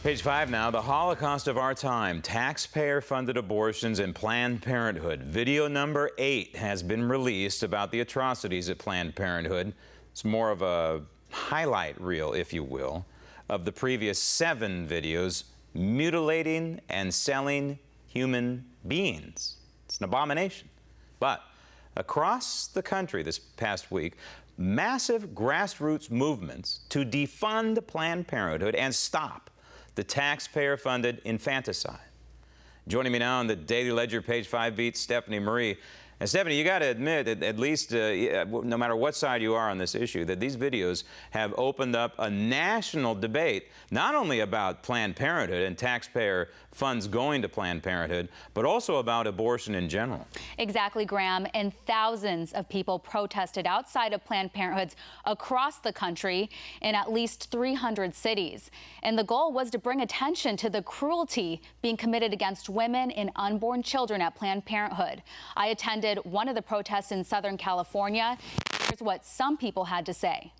Page 5 now, the Holocaust of our time, taxpayer-funded abortions and Planned Parenthood. Video number 8 has been released about the atrocities at Planned Parenthood. It's more of a highlight reel, if you will, of the previous 7 videos mutilating and selling human beings. It's an abomination. But across the country this past week, massive grassroots movements to defund Planned Parenthood and stop the taxpayer-funded infanticide. Joining me now on the Daily Ledger Page 5 beat, Stephanie Marie. And Stephanie, you got to admit, at least no matter what side you are on this issue, that these videos have opened up a national debate, not only about Planned Parenthood and taxpayer funds going to Planned Parenthood, but also about abortion in general. Exactly, Graham. And thousands of people protested outside of Planned Parenthoods across the country in at least 300 cities. And the goal was to bring attention to the cruelty being committed against women and unborn children at Planned Parenthood. I attended one of the protests in Southern California. Here's what some people had to say.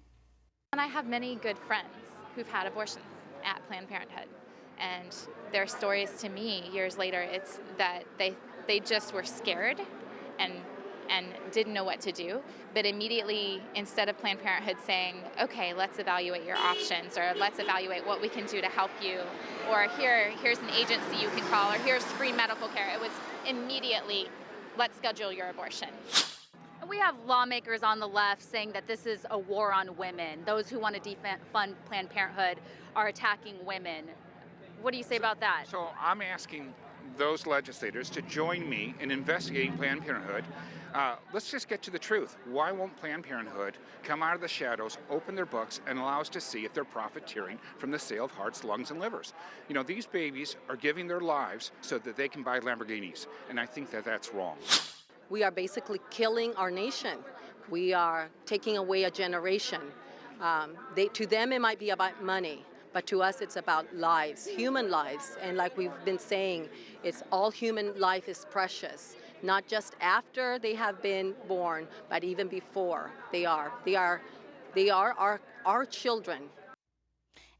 And I have many good friends who've had abortions at Planned Parenthood. And their stories to me years later, it's that they just were scared and didn't know what to do. But immediately, instead of Planned Parenthood saying, okay, let's evaluate your options, or let's evaluate what we can do to help you, or here's an agency you can call, or here's free medical care, it was immediately, let's schedule your abortion. We have lawmakers on the left saying that this is a war on women. Those who want to defund Planned Parenthood are attacking women. What do you say about that? So I'm asking those legislators to join me in investigating Planned Parenthood. Let's just get to the truth. Why won't Planned Parenthood come out of the shadows, open their books, and allow us to see if they're profiteering from the sale of hearts, lungs, and livers? You know, these babies are giving their lives so that they can buy Lamborghinis, and I think that that's wrong. We are basically killing our nation. We are taking away a generation. To them, it might be about money. But to us, it's about lives, human lives. And like we've been saying, it's all human life is precious, not just after they have been born, but even before they are. They are our children.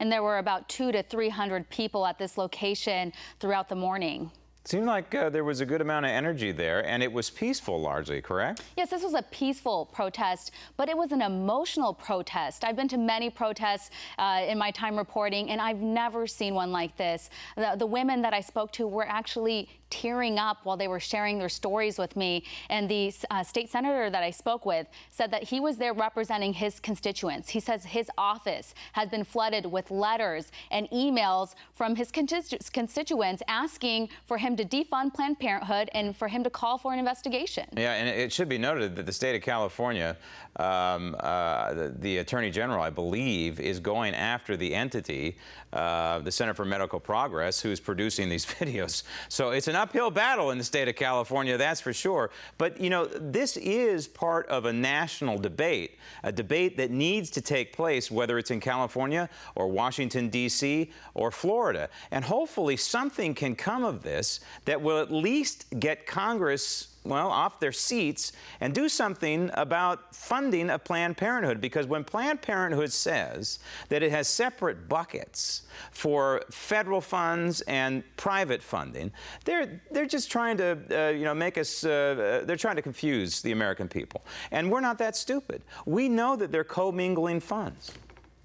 And there were about 200 to 300 people at this location throughout the morning. Seemed like there was a good amount of energy there, and it was peaceful largely, correct? Yes, this was a peaceful protest, but it was an emotional protest. I've been to many protests in my time reporting, and I've never seen one like this. The women that I spoke to were actually tearing up while they were sharing their stories with me. And the state senator that I spoke with said that he was there representing his constituents. He says his office has been flooded with letters and emails from his constituents asking for him to defund Planned Parenthood and for him to call for an investigation. Yeah, and it should be noted that the state of California, the Attorney General, I believe, is going after the entity, the Center for Medical Progress, who's producing these videos. So it's an uphill battle in the state of California, that's for sure. But, you know, this is part of a national debate, a debate that needs to take place, whether it's in California or Washington, D.C. or Florida. And hopefully something can come of this that will at least get Congress, well, off their seats and do something about funding of Planned Parenthood. Because when Planned Parenthood says that it has separate buckets for federal funds and private funding, they're just trying to, make us, they're trying to confuse the American people. And we're not that stupid. We know that they're commingling funds.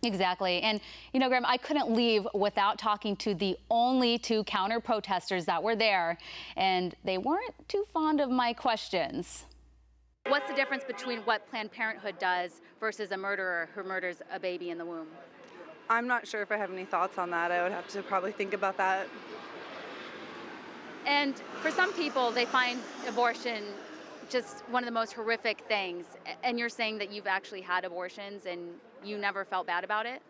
Exactly. And, you know, Graham, I couldn't leave without talking to the only 2 counter-protesters that were there, and they weren't too fond of my questions. What's the difference between what Planned Parenthood does versus a murderer who murders a baby in the womb? I'm not sure if I have any thoughts on that. I would have to probably think about that. And for some people, they find abortion just one of the most horrific things. And you're saying that you've actually had abortions and you never felt bad about it?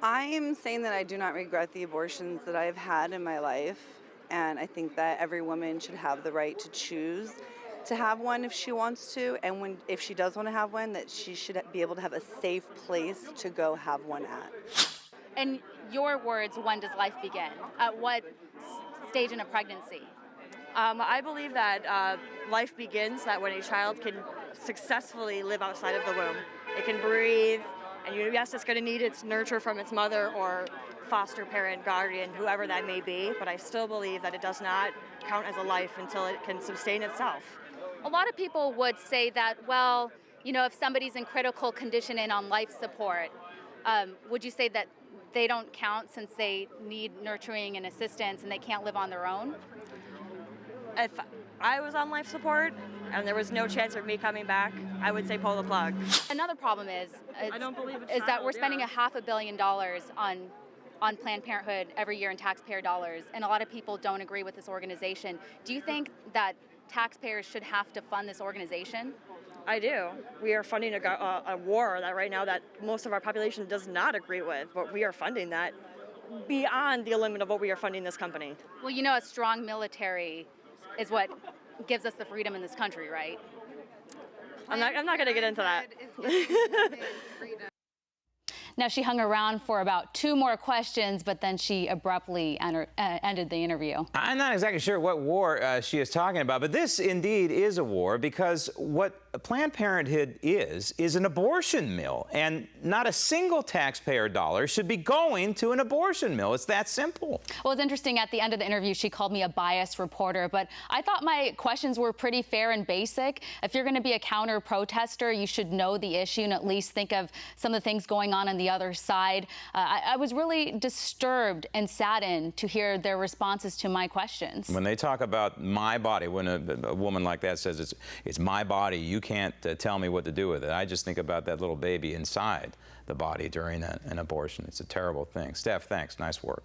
I am saying that I do not regret the abortions that I've had in my life. And I think that every woman should have the right to choose to have one if she wants to. And if she does want to have one, that she should be able to have a safe place to go have one at. In your words, when does life begin? At what stage in a pregnancy? I believe that life begins that when a child can successfully live outside of the womb. It can breathe, And yes, it's going to need its nurture from its mother or foster parent, guardian, whoever that may be, but I still believe that it does not count as a life until it can sustain itself. A lot of people would say that, well, you know, if somebody's in critical condition and on life support, would you say that they don't count since they need nurturing and assistance and they can't live on their own? If I was on life support and there was no chance of me coming back, I would say pull the plug. Another problem is I don't believe a that we're child, spending yeah. $500 million on Planned Parenthood every year in taxpayer dollars, and a lot of people don't agree with this organization. Do you think that taxpayers should have to fund this organization? I do. We are funding a war that right now that most of our population does not agree with, but we are funding that beyond the limit of what we are funding this company. Well, you know, a strong military is what gives us the freedom in this country, right? I'm not going to get into that. Now, she hung around for about 2 more questions, but then she abruptly ended the interview. I'm not exactly sure what war she is talking about, but this indeed is a war, because what Planned Parenthood is an abortion mill, and not a single taxpayer dollar should be going to an abortion mill. It's that simple. Well, it's interesting, at the end of the interview, she called me a biased reporter, but I thought my questions were pretty fair and basic. If you're going to be a counter-protester, you should know the issue and at least think of some of the things going on the other side. I was really disturbed and saddened to hear their responses to my questions. When they talk about my body, when a woman like that says it's my body, you can't tell me what to do with it. I just think about that little baby inside the body during an abortion. It's a terrible thing. Steph, thanks. Nice work.